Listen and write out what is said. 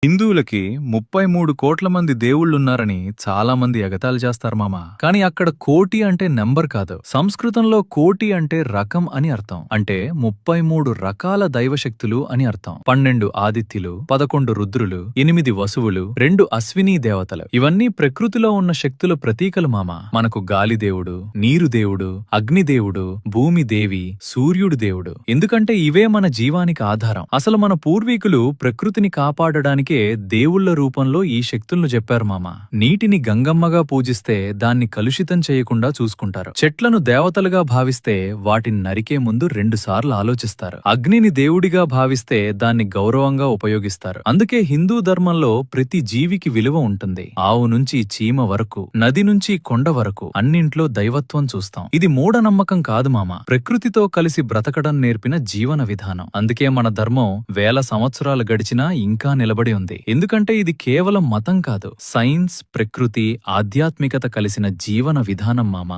హిందువులకి 33 కోట్ల మంది దేవుళ్ళున్నారని చాలా మంది ఎగతాళి చేస్తారు మామ. కానీ అక్కడ కోటి అంటే నెంబర్ కాదు. సంస్కృతంలో కోటి అంటే రకం అని అర్థం. అంటే 33 రకాల దైవశక్తులు అని అర్థం. 12 ఆదిత్యులు, 11 రుద్రులు, 8 వసువులు, 2 అశ్వినీ దేవతలు. ఇవన్నీ ప్రకృతిలో ఉన్న శక్తుల ప్రతీకలు మామ. మనకు గాలి దేవుడు, నీరు దేవుడు, అగ్ని దేవుడు, భూమి దేవి, సూర్యుడు దేవుడు. ఎందుకంటే ఇవే మన జీవానికి ఆధారం. అసలు మన పూర్వీకులు ప్రకృతిని కాపాడడానికి దేవుళ్ల రూపంలో ఈ శక్తులను చెప్పారు మామ. నీటిని గంగమ్మగా పూజిస్తే దాన్ని కలుషితం చేయకుండా చూసుకుంటారు. చెట్లను దేవతలుగా భావిస్తే వాటిని నరికే ముందు 2 సార్లు ఆలోచిస్తారు. అగ్నిని దేవుడిగా భావిస్తే దాన్ని గౌరవంగా ఉపయోగిస్తారు. అందుకే హిందూ ధర్మంలో ప్రతి జీవికి విలువ ఉంటుంది. ఆవు నుంచి చీమ వరకు, నది నుంచి కొండ వరకు అన్నింట్లో దైవత్వం చూస్తాం. ఇది మూఢనమ్మకం కాదు మామ. ప్రకృతితో కలిసి బ్రతకడం నేర్పిన జీవన విధానం. అందుకే మన ధర్మం వేల సంవత్సరాలు గడిచినా ఇంకా నిలబడి ఉంది. ఎందుకంటే ఇది కేవలం మతం కాదు, సైన్స్, ప్రకృతి, ఆధ్యాత్మికత కలిసిన జీవన విధానం మామ.